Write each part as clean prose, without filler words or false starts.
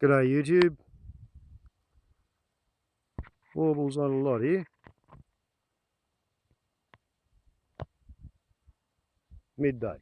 G'day YouTube. Warbles not a lot here. Midday.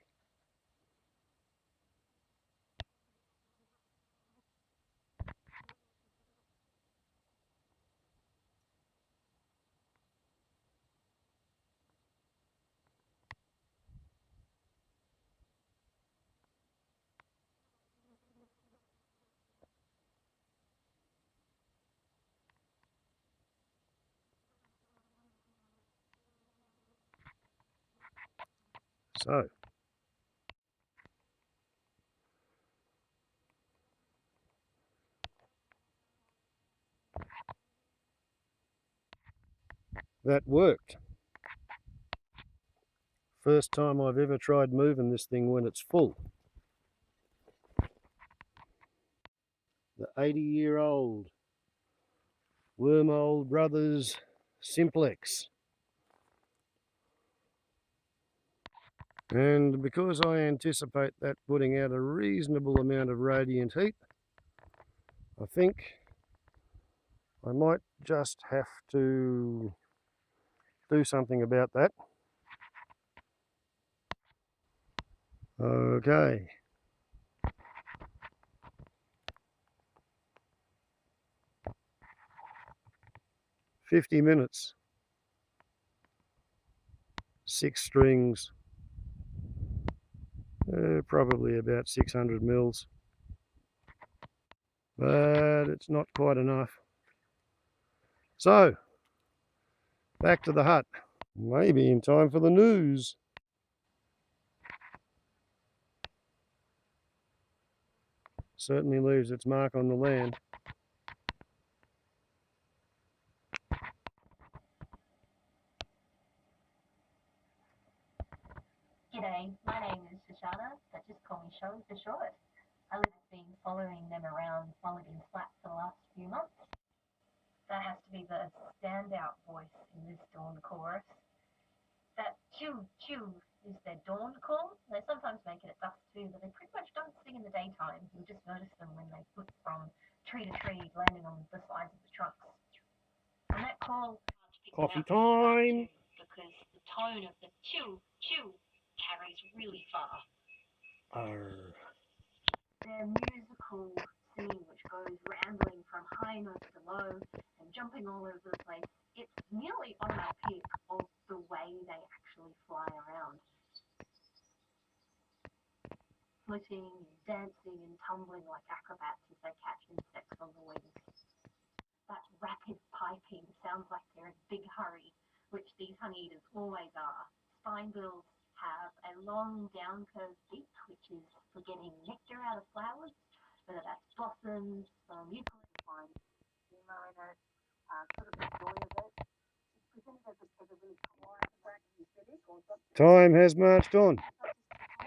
So, that worked. First time I've ever tried moving this thing when it's full. The 80-year-old Wormhole Brothers Simplex. And because I anticipate that putting out a reasonable amount of radiant heat, I think I might just have to do something about that. Okay. $50, 6 strings, probably about 600 mils, but it's not quite enough. So, back to the hut. Maybe in time for the news. Certainly leaves its mark on the land. G'day, my name is Shoshana, but just call me Show for short. I've been following them around while we've been flat for the last few months. That has to be the standout voice in this dawn chorus. That chew chew is their dawn call. They sometimes make it at dusk too, but they pretty much don't sing in the daytime. You'll just notice them when they flip from tree to tree, landing on the sides of the trunks. And that call, Coffee time! because the tone of the chew chew carries really far. Arr. Their musical singing, which goes rambling from high notes to low and jumping all over the place, it's nearly onomatopoeic of the way they actually fly around. Floating and dancing and tumbling like acrobats as they catch insects on the wing. That rapid piping sounds like they're in a big hurry, which these honeyeaters always are. Spinebills have a long down curved beak, which is for getting nectar out of flowers, whether that's blossoms, eucalyptus vines, humor in it, sort of the joy of it. It's presented as a really quiet, wacky aesthetic or something. Time has marched on.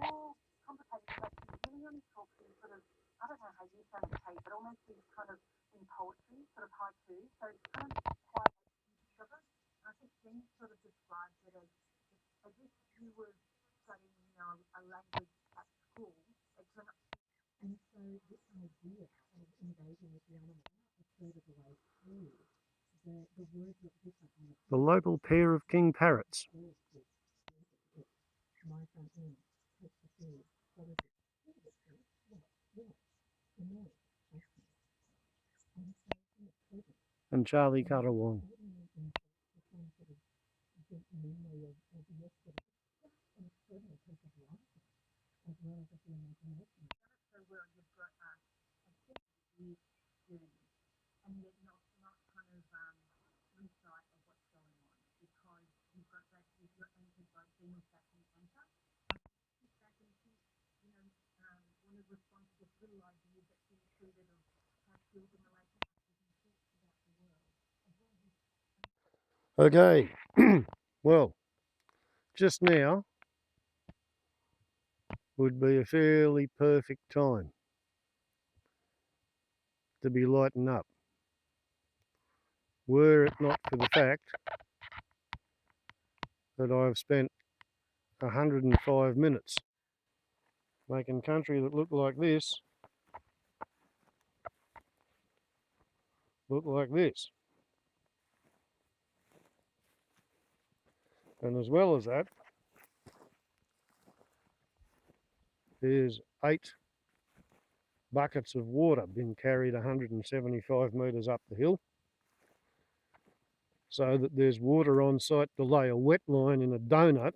More complicated stuff. He really only talks in sort of, I don't know how you sound the tape, but almost these kind of in poetry, sort of haiku. So it's kind of quite extrovert. I think Jen sort of describes it as if you were studying, a language at school. It's an, and so this idea of engaging with the animal is sort of the way through. The words look different on the The local pair of king parrots. my front end, takes the food, what is it? And Charlie Cuddawong. And yet not kind of lose sight of what's going on because you've got that you're anchored by being with that anchor. Sit back and think, want to respond to this little idea that's included of how children relationships and thoughts about the world. Okay, well, just now would be a fairly perfect time to be lighting up, were it not for the fact that I've spent 105 minutes making country that looked like this look like this. And as well as that, there's 8 buckets of water being carried 175 metres up the hill, so that there's water on site to lay a wet line in a donut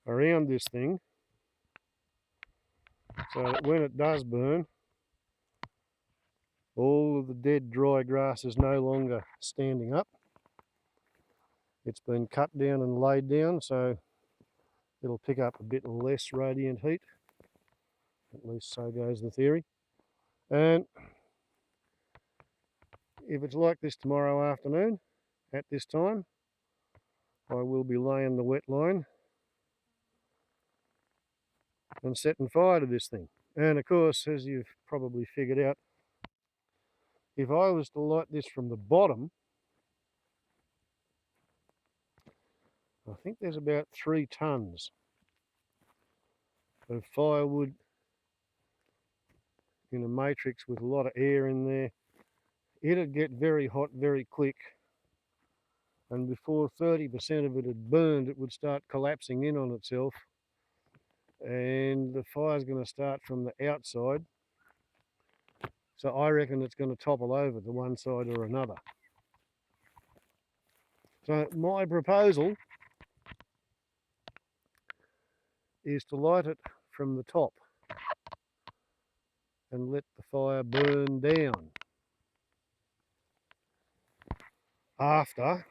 around this thing, so that when it does burn, all of the dead dry grass is no longer standing up. It's been cut down and laid down, so it'll pick up a bit less radiant heat. At least so goes the theory. And if it's like this tomorrow afternoon at this time, I will be laying the wet line and setting fire to this thing. And of course, as you've probably figured out, if I was to light this from the bottom, I think there's about 3 tonnes of firewood in a matrix with a lot of air in there. It'd get very hot very quick, and before 30% of it had burned, it would start collapsing in on itself, and the fire's going to start from the outside. So I reckon it's going to topple over to one side or another. So my proposal is to light it from the top and let the fire burn down. After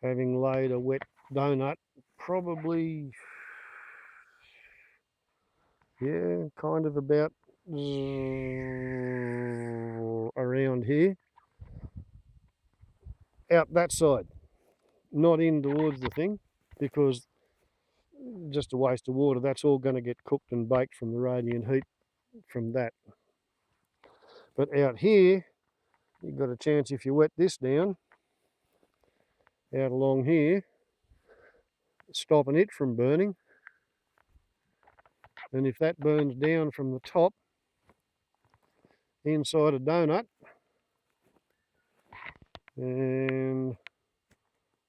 having laid a wet donut, probably, yeah, kind of about around here, out that side, not in towards the thing, because just a waste of water. That's all going to get cooked and baked from the radiant heat from that. But out here, you've got a chance, if you wet this down out along here, stopping it from burning. And if that burns down from the top inside a donut, and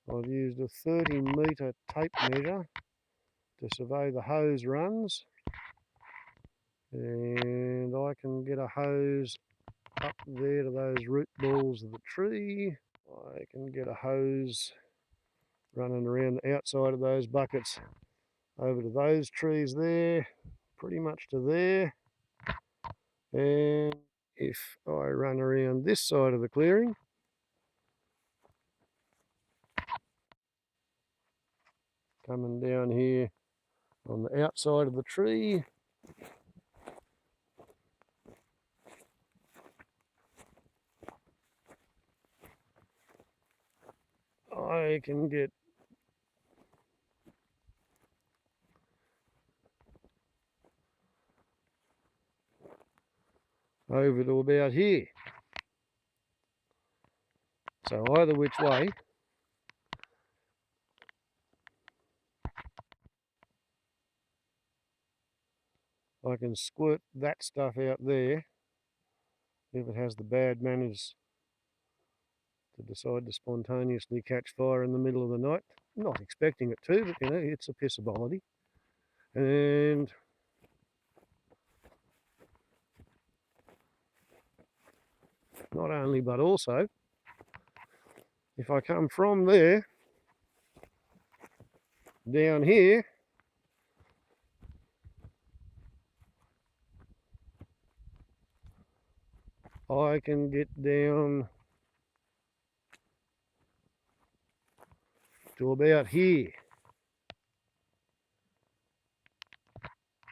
I've used a 30-metre tape measure to survey the hose runs, and I can get a hose up there to those root balls of the tree. I can get a hose running around the outside of those buckets over to those trees there, pretty much to there. And if I run around this side of the clearing, coming down here on the outside of the tree, I can get over to about here. So either which way, I can squirt that stuff out there if it has the bad manners to decide to spontaneously catch fire in the middle of the night. Not expecting it to, but you know, it's a possibility. And not only, but also, if I come from there down here, I can get down to about here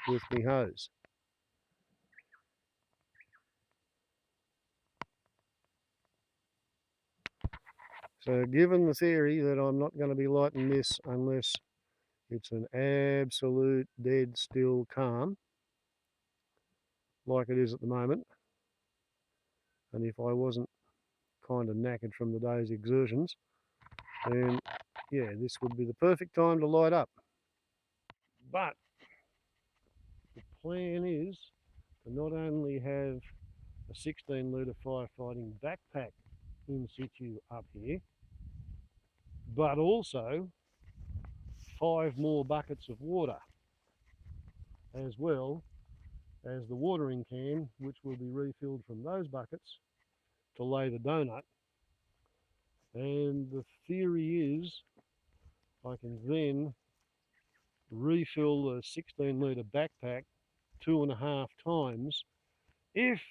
with my hose. So given the theory that I'm not going to be lighting this unless it's an absolute dead still calm, like it is at the moment, and if I wasn't kind of knackered from the day's exertions, then yeah, this would be the perfect time to light up. But plan is to not only have a 16 litre firefighting backpack in situ up here, but also 5 more buckets of water, as well as the watering can, which will be refilled from those buckets to lay the donut. And the theory is I can then refill the 16 litre backpack 2.5 times if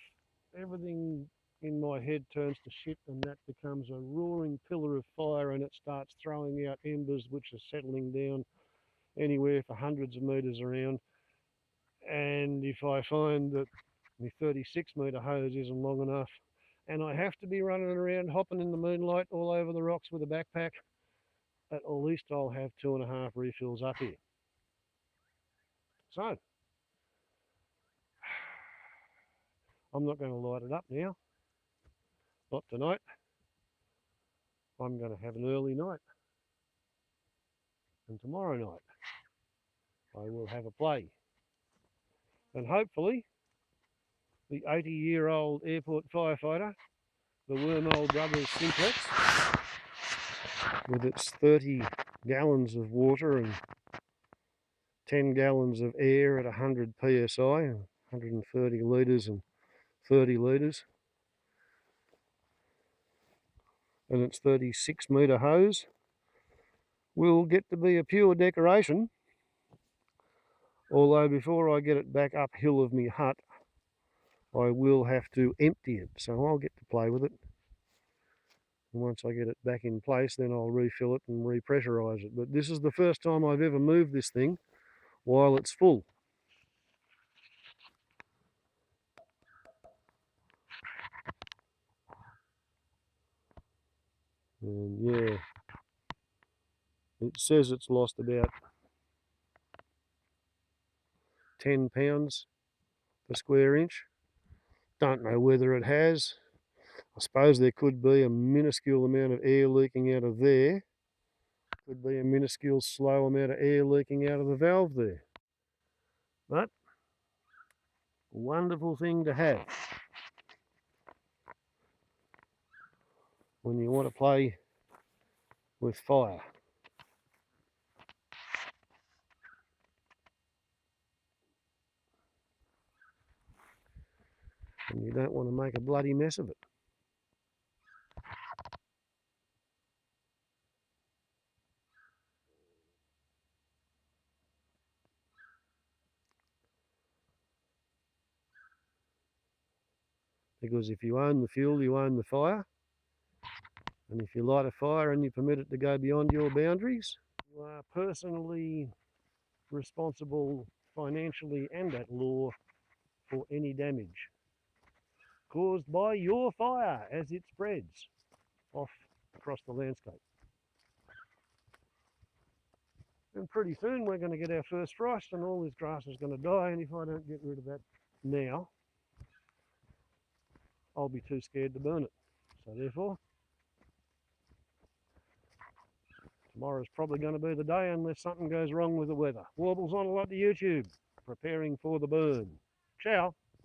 everything in my head turns to shit and that becomes a roaring pillar of fire and it starts throwing out embers which are settling down anywhere for hundreds of metres around. And if I find that my 36 metre hose isn't long enough and I have to be running around hopping in the moonlight all over the rocks with a backpack, at least I'll have 2.5 refills up here. So I'm not going to light it up now, not tonight. I'm going to have an early night, and tomorrow night I will have a play, and hopefully the 80-year-old airport firefighter, the Wormhole Brothers Simplex, with its 30 gallons of water and 10 gallons of air at 100 psi, 130 litres and 30 litres, and its 36 metre hose, will get to be a pure decoration. Although before I get it back uphill of me hut, I will have to empty it, so I'll get to play with it. And once I get it back in place, then I'll refill it and repressurise it. But this is the first time I've ever moved this thing while it's full. And yeah, it says it's lost about 10 pounds per square inch. Don't know whether it has. I suppose there could be a minuscule amount of air leaking out of there. Could be a minuscule slow amount of air leaking out of the valve there. But a wonderful thing to have when you want to play with fire. And you don't want to make a bloody mess of it. Because if you own the fuel, you own the fire. And if you light a fire and you permit it to go beyond your boundaries, you are personally responsible financially and at law for any damage caused by your fire as it spreads off across the landscape. And pretty soon we're going to get our first frost and all this grass is going to die, and if I don't get rid of that now, I'll be too scared to burn it. So therefore, tomorrow's probably going to be the day unless something goes wrong with the weather. Warbles on a lot to YouTube, preparing for the burn. Ciao.